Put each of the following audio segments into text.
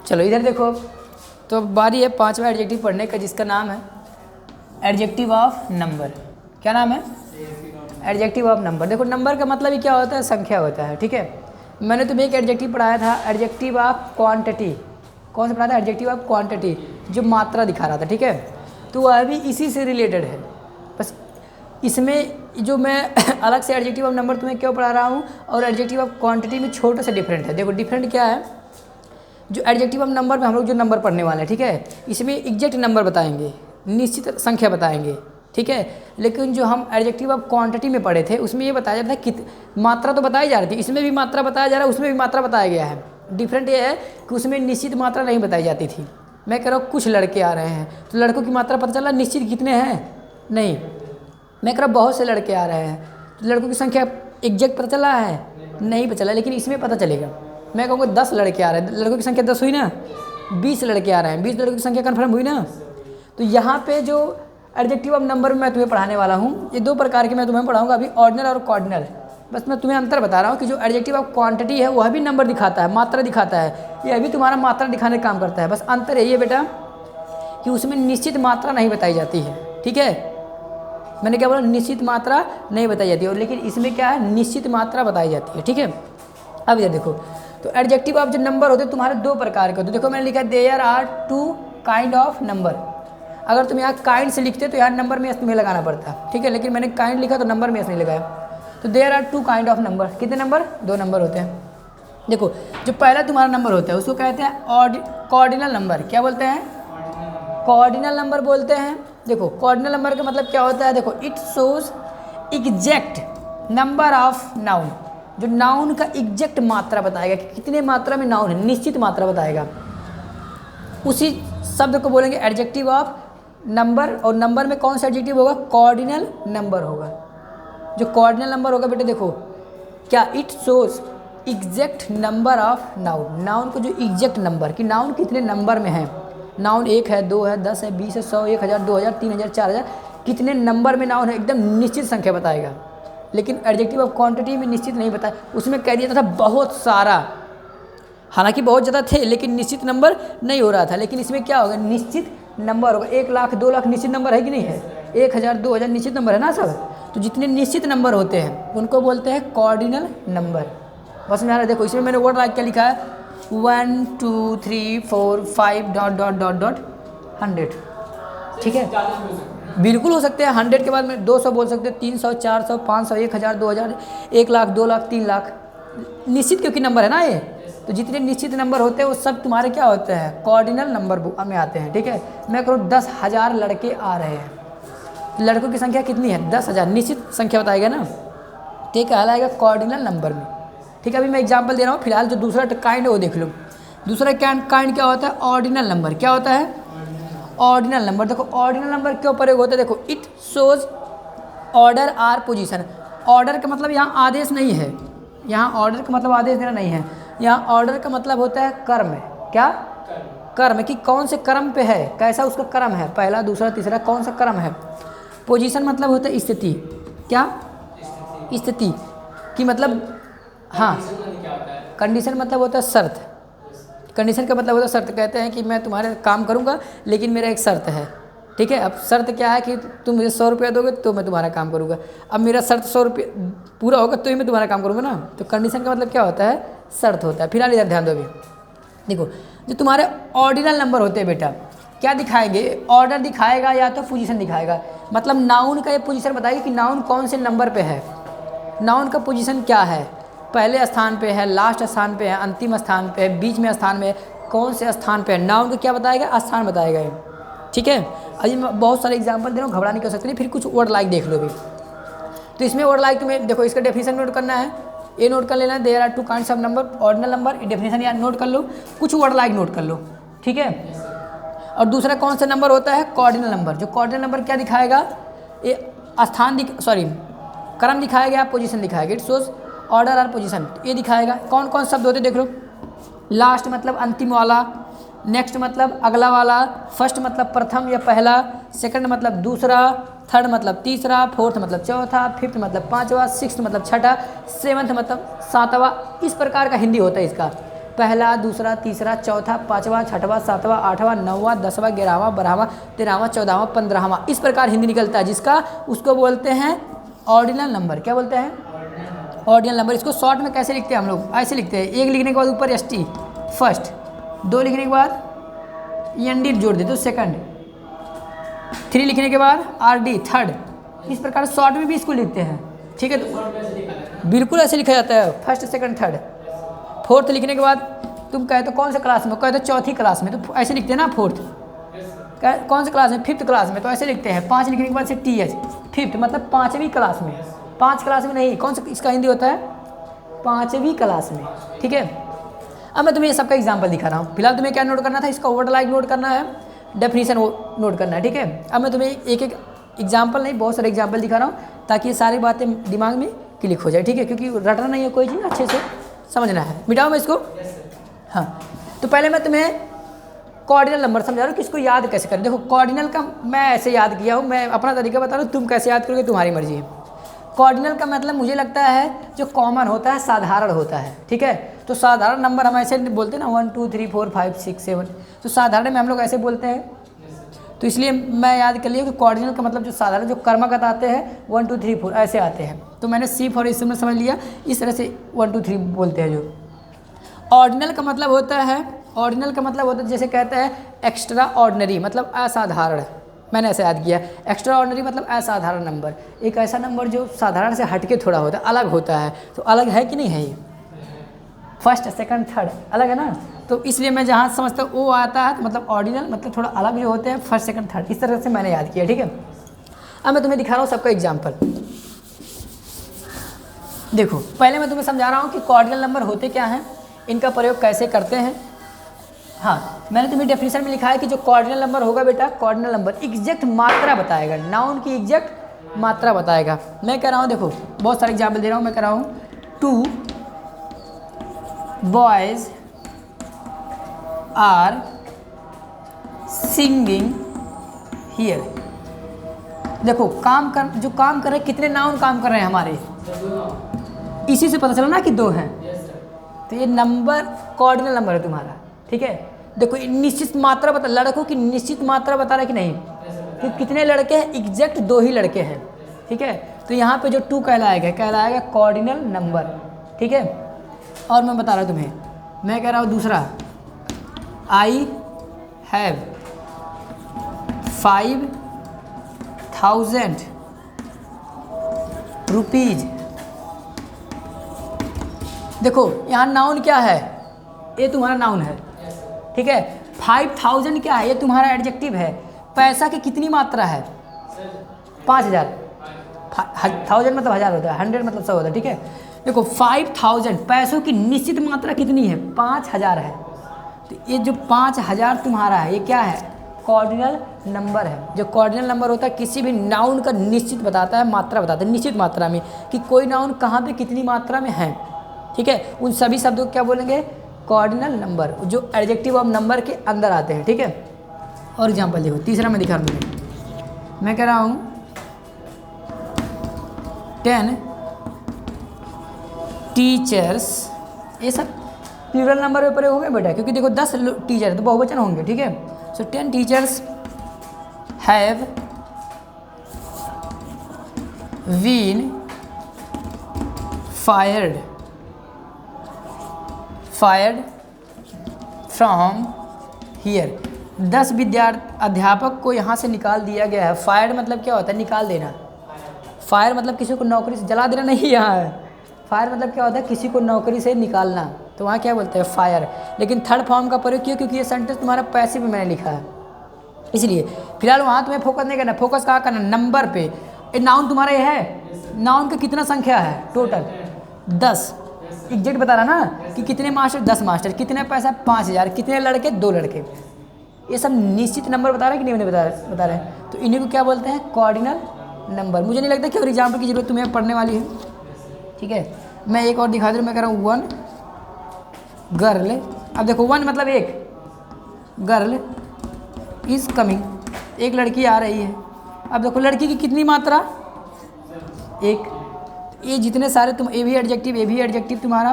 चलो इधर देखो, तो अब बारी है पांचवा एडजेक्टिव पढ़ने का, जिसका नाम है एडजेक्टिव ऑफ नंबर। क्या नाम है? Adjective of number. देखो नंबर का मतलब ही क्या होता है? संख्या होता है, ठीक है। मैंने तुम्हें एक एडजेक्टिव पढ़ाया था, एडजेक्टिव ऑफ क्वांटिटी। कौन सा पढ़ाया था? एडजेक्टिव ऑफ क्वांटिटी, जो मात्रा दिखा रहा था, ठीक है। तो वह भी इसी से रिलेटेड है। बस इसमें जो मैं अलग से एडजेक्टिव ऑफ नंबर तुम्हें क्यों पढ़ा रहा हूँ और एडजेक्टिव ऑफ क्वांटिटी में छोटा सा डिफरेंट है। देखो डिफरेंट क्या है, जो एडजेक्टिव ऑफ नंबर में हम लोग जो नंबर पढ़ने वाले हैं, ठीक है, इसमें एग्जैक्ट नंबर बताएंगे, निश्चित संख्या बताएंगे, ठीक है। लेकिन जो हम एडजेक्टिव ऑफ क्वांटिटी में पढ़े थे उसमें ये बताया जाता है कि मात्रा तो बताई जा रही थी, इसमें भी मात्रा बताया जा रहा है, उसमें भी मात्रा बताया गया है। डिफरेंट ये है कि उसमें निश्चित मात्रा नहीं बताई जाती थी। मैं कह रहा हूँ कुछ लड़के आ रहे हैं तो लड़कों की मात्रा पता चला, निश्चित कितने हैं नहीं। मैं कह रहा हूँ बहुत से लड़के आ रहे हैं तो लड़कों की संख्या एग्जैक्ट पता चला है नहीं पता चला, लेकिन इसमें पता चलेगा। मैं कहूँगा 10 लड़के आ रहे हैं, लड़कों की संख्या 10 हुई ना। 20 लड़के आ रहे हैं, 20 लड़कों की संख्या कन्फर्म हुई ना। तो यहाँ पे जो एडजेक्टिव ऑफ नंबर में मैं तुम्हें पढ़ाने वाला हूँ, ये 2 प्रकार के मैं तुम्हें पढ़ाऊँगा अभी, ऑर्डिनल और कॉर्डिनल। बस मैं तुम्हें अंतर बता रहा हूँ कि जो एडजेक्टिव ऑफ क्वांटिटी है वह भी नंबर दिखाता है, मात्रा दिखाता है, यह भी तुम्हारा मात्रा दिखाने का काम करता है। बस अंतर यही है बेटा कि उसमें निश्चित मात्रा नहीं बताई जाती है, ठीक है। मैंने क्या बोला? निश्चित मात्रा नहीं बताई जाती है, और लेकिन इसमें क्या है? निश्चित मात्रा बताई जाती है, ठीक है। अब इधर देखो, तो एडजेक्टिव ऑफ जो नंबर होते हैं तुम्हारे 2 प्रकार के होते हैं। देखो मैंने लिखा there are 2 kind of number. अगर तुम यहाँ काइंड से लिखते तो यहाँ नंबर में एस तुम्हें लगाना पड़ता, ठीक है, लेकिन मैंने काइंड लिखा तो नंबर में एस नहीं लगाया। तो there are 2 kind of number. कितने नंबर? 2 नंबर होते हैं। देखो जो पहला तुम्हारा नंबर होता है उसको कहते हैं कॉर्डिनल नंबर। क्या बोलते हैं? कॉर्डिनल नंबर बोलते हैं। देखो कॉर्डिनल नंबर का मतलब क्या होता है? देखो it shows exact number of noun. जो नाउन का एग्जैक्ट मात्रा बताएगा कि कितने मात्रा में नाउन है, निश्चित मात्रा बताएगा। उसी शब्द को बोलेंगे एडजेक्टिव ऑफ नंबर। और नंबर में कौन सा एडजेक्टिव होगा? कॉर्डिनल नंबर होगा। जो कॉर्डिनल नंबर होगा बेटे देखो क्या, it shows exact number of noun. Noun को जो एग्जैक्ट नंबर कि नाउन कितने नंबर में है, नाउन 1 है, 2 है, 10 है, 20 है, 100, 1000, 2000, 3000, 4000, कितने नंबर में नाउन है, एकदम निश्चित संख्या बताएगा। लेकिन एडजेक्टिव ऑफ क्वांटिटी में निश्चित नहीं बताया, उसमें कह दिया था बहुत सारा। हालांकि बहुत ज़्यादा थे लेकिन निश्चित नंबर नहीं हो रहा था। लेकिन इसमें क्या होगा? निश्चित नंबर होगा। 1 लाख 2 लाख निश्चित नंबर है कि नहीं है? 1000 2000 निश्चित नंबर है ना सब। तो जितने निश्चित नंबर होते हैं उनको बोलते हैं कॉर्डिनल नंबर। बस में आ रहा है, देखो इसमें मैंने वर्ड लाइक क्या लिखा है, 1 2 3 4 5 डॉट डॉट डॉट डॉट 100, ठीक है। बिल्कुल हो सकते हैं 100 के बाद में 200 बोल सकते हैं, 300 400 500 1000 2000 1 लाख 2 लाख 3 लाख, निश्चित क्योंकि नंबर है ना ये। तो जितने निश्चित नंबर होते हैं वो सब तुम्हारे क्या होते हैं? कॉर्डिनल नंबर में आते हैं, ठीक है। मैं करूँ 10,000 लड़के आ रहे हैं, लड़कों की संख्या कितनी है? 10,000, निश्चित संख्या बताएगा ना, तो कहलाएगा कॉर्डिनल नंबर में, ठीक है। अभी मैं एग्जांपल दे रहा हूँ फिलहाल। जो दूसरा काइंड है वो देख लो। दूसरा काइंड क्या होता है? Ordinal number. क्या होता है? Ordinal number. देखो ऑर्डिनल नंबर क्यों प्रयोग होता है? देखो it shows order or position. Order का मतलब यहाँ आदेश नहीं है, यहाँ ऑर्डर का मतलब आदेश देना नहीं है, यहाँ ऑर्डर का मतलब होता है कर्म। क्या? कर्म, कि कौन से कर्म पे है, कैसा उसका कर्म है, पहला दूसरा तीसरा कौन सा कर्म है। पोजीशन मतलब होता है स्थिति। क्या? स्थिति कि मतलब, हाँ, कंडीशन मतलब होता है शर्त। कंडीशन का मतलब होता है शर्त। कहते हैं कि मैं तुम्हारे काम करूंगा लेकिन मेरा एक शर्त है, ठीक है। अब शर्त क्या है कि तुम मुझे 100 रुपया दोगे तो मैं तुम्हारा काम करूंगा। अब मेरा शर्त 100 रुपया पूरा होगा तो ही मैं तुम्हारा काम करूंगा ना। तो कंडीशन का मतलब क्या होता है? शर्त होता है। फिलहाल इधर ध्यान दोगे, देखो जो तुम्हारे ऑर्डिनल नंबर होते हैं बेटा क्या दिखाएंगे? ऑर्डर दिखाएगा या तो पोजीशन दिखाएगा। मतलब नाउन का ये पोजीशन बताएगा कि नाउन कौन से नंबर पे है, नाउन का पोजीशन क्या है, पहले स्थान पे है, लास्ट स्थान पे है, अंतिम स्थान पे है, बीच में स्थान में है, कौन से स्थान पे है। नाउन को क्या बताएगा? स्थान बताएगा, ठीक है। अभी मैं बहुत सारे एग्जांपल दे रहा हूँ, घबराने की आवश्यकता नहीं। फिर कुछ वर्ड लाइक देख लो भी। तो इसमें वर्ड लाइक तुम्हें देखो इसका डेफिनेशन नोट करना है, ये नोट कर लेना है। There are 2 kinds of number, ordinal number, definition यार नोट कर लो, कुछ वर्ड लाइक नोट कर लो, ठीक है। और दूसरा कौन सा नंबर होता है? Cardinal number. जो कॉर्डिनल नंबर क्या दिखाएगा? ये स्थान क्रम दिखाएगा, पोजीशन दिखाएगा। इट शोज ऑर्डर और पोजीशन, ये दिखाएगा। कौन कौन शब्द होते देख लो। लास्ट मतलब अंतिम वाला, नेक्स्ट मतलब अगला वाला, फर्स्ट मतलब प्रथम या पहला, सेकंड मतलब दूसरा, थर्ड मतलब तीसरा, फोर्थ मतलब चौथा, फिफ्थ मतलब पांचवा, सिक्स्थ मतलब छठा, सेवन्थ मतलब सातवां। इस प्रकार का हिंदी होता है इसका। पहला, दूसरा, तीसरा, चौथा, पाँचवा, छठवां, सातवां, आठवां, नौवां, 10वां, 11वां, 12वां, 13वां, 14वां, 15वां, इस प्रकार हिंदी निकलता है, जिसका उसको बोलते हैं ऑर्डिनल नंबर। क्या बोलते हैं? Ordinal number. इसको शॉर्ट में कैसे लिखते हैं हम लोग? ऐसे लिखते हैं, 1 लिखने के बाद ऊपर ST फर्स्ट, 2 लिखने के बाद ND जोड़ दे तो सेकंड, 3 लिखने के बाद RD थर्ड। इस प्रकार शॉर्ट में भी इसको लिखते हैं, ठीक है। तो बिल्कुल ऐसे लिखा जाता है, फर्स्ट, सेकंड, थर्ड। फोर्थ लिखने के बाद तुम कहे तो कौन सा क्लास में, कहे तो चौथी क्लास में, तो ऐसे लिखते हैं ना फोर्थ। कौन सा क्लास में? 5th क्लास में, तो ऐसे लिखते हैं। 5 लिखने के बाद से TH, फिफ्थ मतलब 5वीं क्लास में। 5 क्लास में नहीं, कौन सा इसका हिंदी होता है? 5वीं क्लास में, ठीक है। अब मैं तुम्हें ये सबका एग्जाम्पल दिखा रहा हूँ। फिलहाल तुम्हें क्या नोट करना था? इसका वर्ड लाइक नोट करना है, डेफिनेशन नोट करना है, ठीक है। अब मैं तुम्हें एक एक एग्जाम्पल नहीं, बहुत सारे एग्जाम्पल दिखा रहा हूँ ताकि ये सारी बातें दिमाग में क्लिक हो जाए, ठीक है। क्योंकि रटना नहीं है कोई चीज़, अच्छे से समझना है। मिटाओ मैं इसको। हाँ, तो पहले मैं तुम्हें कॉर्डिनल नंबर समझा रहा हूँ कि इसको याद कैसे करें। देखो कॉर्डिनल का मैं ऐसे याद किया हूँ, मैं अपना तरीका बता रहा हूँ, तुम कैसे याद करोगे तुम्हारी मर्जी है। कॉर्डिनल का मतलब मुझे लगता है जो कॉमन होता है, साधारण होता है, ठीक है। तो साधारण नंबर हम ऐसे बोलते हैं ना, 1 2 3 4 5 6 7, तो साधारण में हम लोग ऐसे बोलते हैं। तो इसलिए मैं याद कर लिया कि कॉर्डिनल का मतलब जो साधारण, जो क्रमगत आते हैं 1 2 3 4 ऐसे आते हैं। तो मैंने C फॉर इसमें समझ लिया, इस तरह से 1 2 3 बोलते हैं। जो ऑर्डिनल का मतलब होता है, ऑर्डिनल का मतलब होता है जैसे कहते हैं एक्स्ट्रा ऑर्डिनरी, मतलब असाधारण। मैंने ऐसे याद किया, एक्स्ट्रा ऑर्डिनरी मतलब असाधारण नंबर, एक ऐसा नंबर जो साधारण से हटके थोड़ा होता है, अलग होता है। तो अलग है कि नहीं है? ये फर्स्ट, सेकंड, थर्ड अलग है ना। तो इसलिए मैं जहाँ समझता हूँ वो आता है, तो मतलब ऑर्डिनल मतलब थोड़ा अलग जो होते हैं, फर्स्ट, सेकंड, थर्ड, इस तरह से मैंने याद किया, ठीक है। अब मैं तुम्हें दिखा रहा हूँ सबका एग्जाम्पल। देखो पहले मैं तुम्हें समझा रहा हूँ कि कॉर्डिनल नंबर होते क्या हैं, इनका प्रयोग कैसे करते हैं। हाँ, मैंने तुम्हें डेफिनेशन में लिखा है कि जो कॉर्डिनल नंबर होगा बेटा, कॉर्डिनल नंबर एग्जैक्ट मात्रा बताएगा, नाउन की एग्जैक्ट मात्रा बताएगा। मैं कह रहा हूँ, देखो बहुत सारे एग्जाम्पल दे रहा हूँ। मैं कह रहा हूँ 2 बॉयज़ आर सिंगिंग हियर। देखो जो काम कर रहे हैं, कितने नाउन काम कर रहे हैं हमारे, इसी से पता चला ना कि 2 हैं। तो ये नंबर कॉर्डिनल नंबर है तुम्हारा, ठीक है। देखो निश्चित मात्रा बता, लड़कों की निश्चित मात्रा बता रहा है कि नहीं, कि कितने लड़के हैं, एग्जैक्ट 2 ही लड़के हैं, ठीक है। तो यहाँ पे जो 2 कहलाएगा कॉर्डिनल नंबर, ठीक है। और मैं बता रहा हूँ तुम्हें, मैं कह रहा हूँ दूसरा, आई हैव 5000 रुपीज़। देखो यहाँ नाउन क्या है, ये तुम्हारा नाउन है, ठीक है। 5000 क्या है, ये तुम्हारा एडजेक्टिव है। पैसा की कितनी मात्रा है? 5000। 1000 मतलब 1000 होता है, 100 मतलब 100 होता है, ठीक है। देखो 5000 पैसों की निश्चित मात्रा कितनी है? 5000 है। तो ये जो 5000 तुम्हारा है, ये क्या है? कॉर्डिनल नंबर है। जो कॉर्डिनल नंबर होता है किसी भी नाउन का निश्चित बताता है, मात्रा बताता है, निश्चित मात्रा में, कि कोई नाउन कहाँ पे कितनी मात्रा में है, ठीक है। उन सभी शब्दों को क्या बोलेंगे? कॉर्डिनल नंबर, जो एडजेक्टिव ऑफ नंबर के अंदर आते हैं, ठीक है। और एग्जाम्पल देखो, तीसरा मैं दिखा रहा हूँ। मैं कह रहा हूँ 10 टीचर्स, ये सब प्लूरल नंबर में प्रयोग होंगे बेटा, क्योंकि देखो 10 टीचर तो बहुवचन होंगे, ठीक है। So 10 teachers have been fired from here. 10 अध्यापक को यहाँ से निकाल दिया गया है। फायर्ड मतलब क्या होता है? निकाल देना। फायर मतलब किसी को नौकरी से जला देना नहीं यहाँ है। फायर मतलब क्या होता है? किसी को नौकरी से निकालना, तो वहाँ क्या बोलते हैं? फायर। लेकिन थर्ड फॉर्म का प्रयोग क्यों? क्योंकि ये सेंटेंस तुम्हारा पैसिव में मैंने लिखा है, इसलिए फिलहाल वहाँ तुम्हें फोकस नहीं करना। फोकस कहाँ करना? नंबर पे। ये नाउन तुम्हारा ये है, नाउन का कितना संख्या है टोटल? 10। एग्जैक्ट बता रहा ना कि कितने मास्टर? 10 मास्टर। कितने पैसा? 5000। कितने लड़के? 2 लड़के। ये सब निश्चित नंबर बता रहे हैं कि नहीं बता रहे हैं। तो इन्हीं को क्या बोलते हैं? Cardinal number. मुझे नहीं लगता कि और एग्जाम्पल की जरूरत तुम्हें पढ़ने वाली है, ठीक है। मैं एक और दिखा दूँ। मैं कह रहा हूँ 1 गर्ल। अब देखो 1 मतलब 1, गर्ल इज़ कमिंग, एक लड़की आ रही है। अब देखो लड़की की कितनी मात्रा? 1। ये जितने सारे तुम ए भी एडजेक्टिव तुम्हारा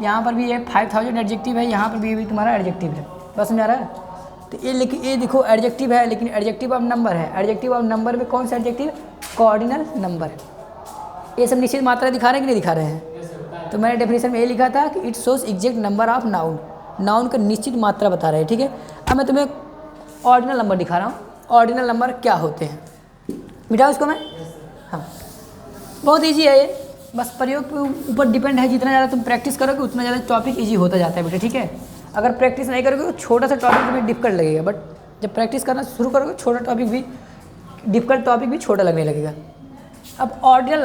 यहाँ पर भी ये 5000 एडजेक्टिव है, यहाँ पर भी तुम्हारा एडजेक्टिव है। बस समझ आ रहा है? तो ये देखो एडजेक्टिव है, लेकिन एडजेक्टिव ऑफ नंबर है। एडजेक्टिव ऑफ नंबर में कौन सा एडजेक्टिव? Cardinal number. ये सब निश्चित मात्रा दिखा रहे हैं कि नहीं दिखा रहे हैं? तो मैंने डेफिनेशन में ये लिखा था कि it shows exact number of noun. Noun का निश्चित मात्रा बता रहे हैं, ठीक है। अब मैं तुम्हें ऑर्डिनल नंबर दिखा रहा हूँ। ऑर्डिनल नंबर क्या होते हैं, मिटाओ इसको मैं। हाँ, बहुत ईजी है ये, बस प्रयोग के ऊपर डिपेंड है। जितना ज़्यादा तुम प्रैक्टिस करोगे उतना ज़्यादा टॉपिक ईजी होता जाता है बेटा, ठीक है। अगर प्रैक्टिस नहीं करोगे तो छोटा सा टॉपिक तुम्हें डिफिकल्ट लगेगा, बट जब प्रैक्टिस करना शुरू करोगे छोटा टॉपिक भी, डिफिकल्ट टॉपिक भी छोटा लगने लगेगा। अब ऑर्डिनल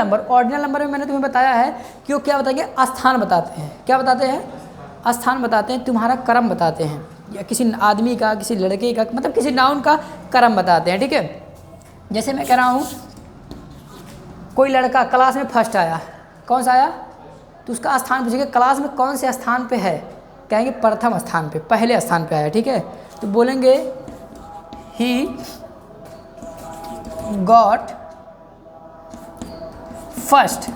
नंबर में मैंने तुम्हें बताया है कि वो क्या बताएंगे? स्थान बताते हैं। क्या बताते हैं? स्थान बताते हैं, तुम्हारा क्रम बताते हैं, या किसी आदमी का, किसी लड़के का, मतलब किसी नाउन का क्रम बताते हैं, ठीक है। जैसे मैं कह रहा हूँ कोई लड़का क्लास में फर्स्ट आया, कौन सा आया? तो उसका स्थान पूछेंगे क्लास में कौन से स्थान पे है, कहेंगे प्रथम स्थान पे, पहले स्थान पे आया, ठीक है। तो बोलेंगे ही गॉट फर्स्ट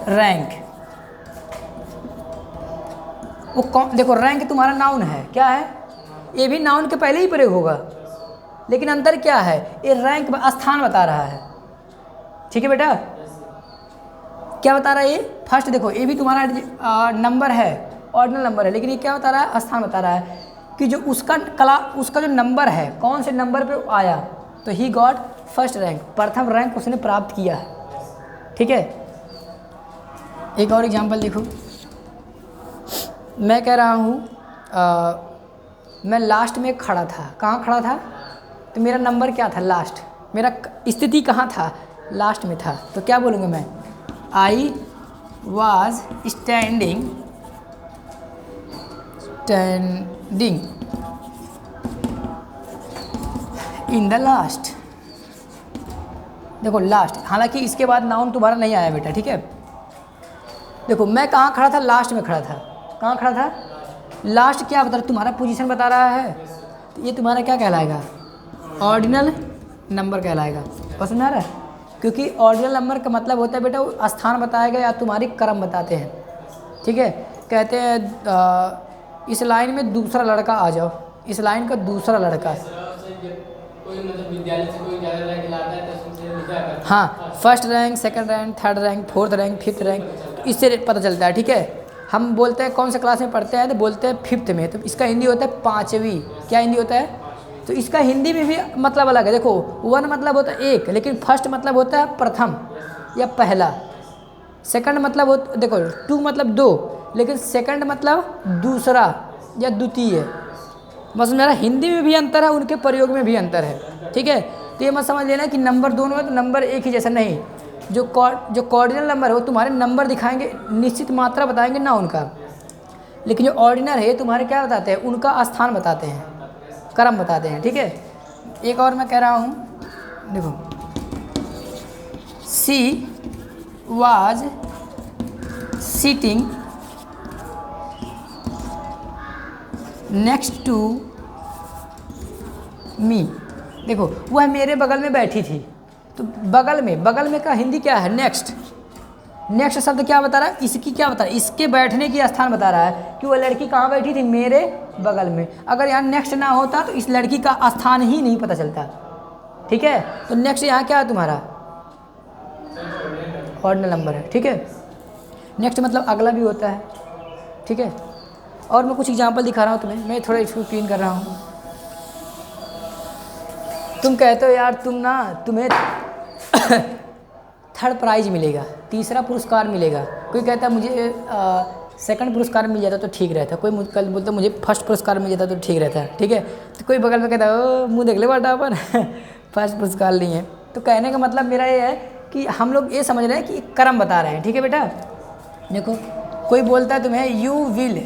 रैंक। वो कौन? देखो रैंक तुम्हारा नाउन है, क्या है? ये भी नाउन के पहले ही प्रयोग होगा, लेकिन अंतर क्या है? ये रैंक स्थान बता रहा है, ठीक है बेटा। क्या बता रहा है ये? फर्स्ट देखो ये भी तुम्हारा नंबर है, ऑर्डिनल नंबर है, लेकिन ये क्या बता रहा है? स्थान बता रहा है कि जो उसका जो नंबर है, कौन से नंबर पे आया। तो ही गॉट फर्स्ट रैंक, प्रथम रैंक उसने प्राप्त किया है, ठीक है। एक और एग्जांपल देखो, मैं कह रहा हूँ मैं लास्ट में खड़ा था। कहाँ खड़ा था? तो मेरा नंबर क्या था? लास्ट। मेरा स्थिति कहाँ था? लास्ट में था। तो क्या बोलूँगा मैं? I was standing in the last. देखो लास्ट, हालांकि इसके बाद नाउन तुम्हारा नहीं आया बेटा, ठीक है। देखो मैं कहाँ खड़ा था? लास्ट में खड़ा था। कहाँ खड़ा था? लास्ट। क्या बता रहा? तुम्हारा पोजीशन बता रहा है, तो ये तुम्हारा क्या कहलाएगा? ऑर्डिनल नंबर कहलाएगा। पसंद आ रहा है? क्योंकि ऑर्डिनल नंबर का मतलब होता है बेटा वो स्थान बताएगा या तुम्हारी क्रम बताते हैं, ठीक है। कहते हैं इस लाइन में दूसरा लड़का आ जाओ, इस लाइन का दूसरा लड़का, कोई मतलब विद्यालय से कोई ज़्यादा रैंक लाता है तो उससे लिखा है। हाँ, first rank, second rank, third rank, fourth rank, fifth rank, इससे पता चलता है, ठीक है। हम बोलते हैं कौन सा क्लास में पढ़ते हैं, तो बोलते हैं फिफ्थ में, तो इसका हिंदी होता है पाँचवीं। क्या हिंदी होता है? तो इसका हिंदी में भी मतलब अलग है। देखो वन मतलब होता है एक, लेकिन फर्स्ट मतलब होता है प्रथम या पहला। सेकंड मतलब होता, देखो टू मतलब दो, लेकिन सेकंड मतलब दूसरा या द्वितीय। बस मेरा हिंदी में भी अंतर है, उनके प्रयोग में भी अंतर है, ठीक है। तो ये मत समझ लेना कि नंबर दोनों है तो नंबर एक ही जैसा नहीं। जो कॉर्डिनल नंबर है वो तुम्हारे नंबर दिखाएंगे, निश्चित मात्रा बताएंगे ना उनका, लेकिन जो ऑर्डिनल है तुम्हारे क्या बताते हैं? उनका स्थान बताते हैं, क्रम बताते हैं, ठीक है। एक और मैं कह रहा हूँ, देखो she was sitting next to me. देखो वह मेरे बगल में बैठी थी, तो बगल में का हिंदी क्या है? नेक्स्ट। नेक्स्ट शब्द क्या बता रहा है? इसकी क्या बता रहा है? इसके बैठने की स्थान बता रहा है कि वह लड़की कहाँ बैठी थी? मेरे बगल में। अगर यहाँ नेक्स्ट ना होता तो इस लड़की का स्थान ही नहीं पता चलता, ठीक है। तो नेक्स्ट यहाँ क्या है तुम्हारा? ऑर्डिनल नंबर है, ठीक है। नेक्स्ट मतलब अगला भी होता है, ठीक है। और मैं कुछ एग्जांपल दिखा रहा हूँ तुम्हें, मैं थोड़ा इसको क्लीन कर रहा हूँ। तुम कहते हो यार तुम्हें थर्ड प्राइज मिलेगा, तीसरा पुरस्कार मिलेगा। कोई कहता है मुझे सेकंड पुरस्कार मिल जाता तो ठीक रहता, कोई कल बोलता मुझे फर्स्ट पुरस्कार मिल जाता तो ठीक रहता, ठीक है। तो कोई बगल में कहता है ओ मुँह देख ले बेटा अपन फर्स्ट पुरस्कार नहीं है। तो कहने का मतलब मेरा ये है कि हम लोग ये समझ रहे हैं कि क्रम बता रहे हैं, ठीक है बेटा। देखो कोई बोलता है तुम्हें यू विल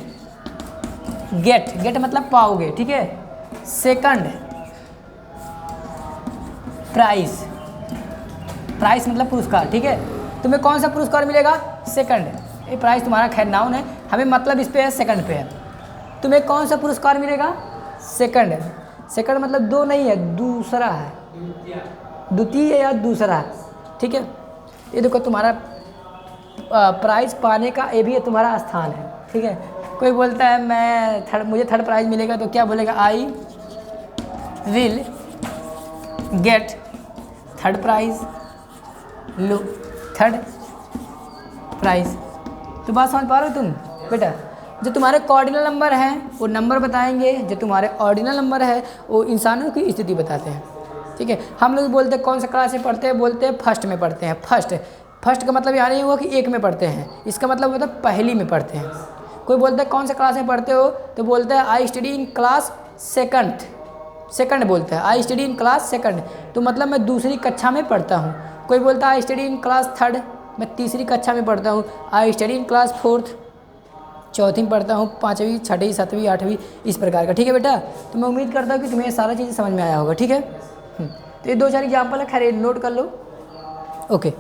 गेट मतलब पाओगे, ठीक है। सेकंड प्राइस मतलब पुरस्कार, ठीक है। तुम्हें कौन सा पुरस्कार मिलेगा? सेकंड। ये प्राइस तुम्हारा खैर नाउन है, हमें मतलब इस पे है, सेकंड पे है। तुम्हें कौन सा पुरस्कार मिलेगा? सेकंड। सेकंड मतलब दो नहीं है, दूसरा है, द्वितीय या दूसरा, ठीक है। ये देखो तुम्हारा प्राइज़ पाने का ये भी तुम्हारा स्थान है, ठीक है। कोई बोलता है मुझे थर्ड प्राइज़ मिलेगा, तो क्या बोलेगा, I will get third prize, low third prize. तो बात समझ पा रहे हो तुम बेटा? जो तुम्हारे कॉर्डिनल नंबर हैं वो नंबर बताएंगे, जो तुम्हारे ऑर्डिनल नंबर है वो इंसानों की स्थिति बताते हैं, ठीक है। हम लोग बोलते हैं कौन सा क्लास में पढ़ते हैं, बोलते हैं फर्स्ट में पढ़ते हैं। फर्स्ट का मतलब यहाँ नहीं हुआ कि एक में पढ़ते हैं, इसका मतलब होता है पहली में पढ़ते हैं। कोई बोलता है कौन सा क्लास में पढ़ते हो, तो बोलता है I study in class second बोलता है, I study in class second, तो मतलब मैं दूसरी कक्षा में पढ़ता हूँ। कोई बोलता है I study in class third, मैं तीसरी कक्षा में पढ़ता हूँ। I study in class fourth, चौथी में पढ़ता हूँ, पाँचवीं, छठी, सातवीं, आठवीं, इस प्रकार का, ठीक है बेटा। तो मैं उम्मीद करता हूँ कि तुम्हें ये सारा चीज़ समझ में आया होगा, ठीक है। तो ये 2-4 एग्जाम्पल है, खैर नोट कर लो, ओके।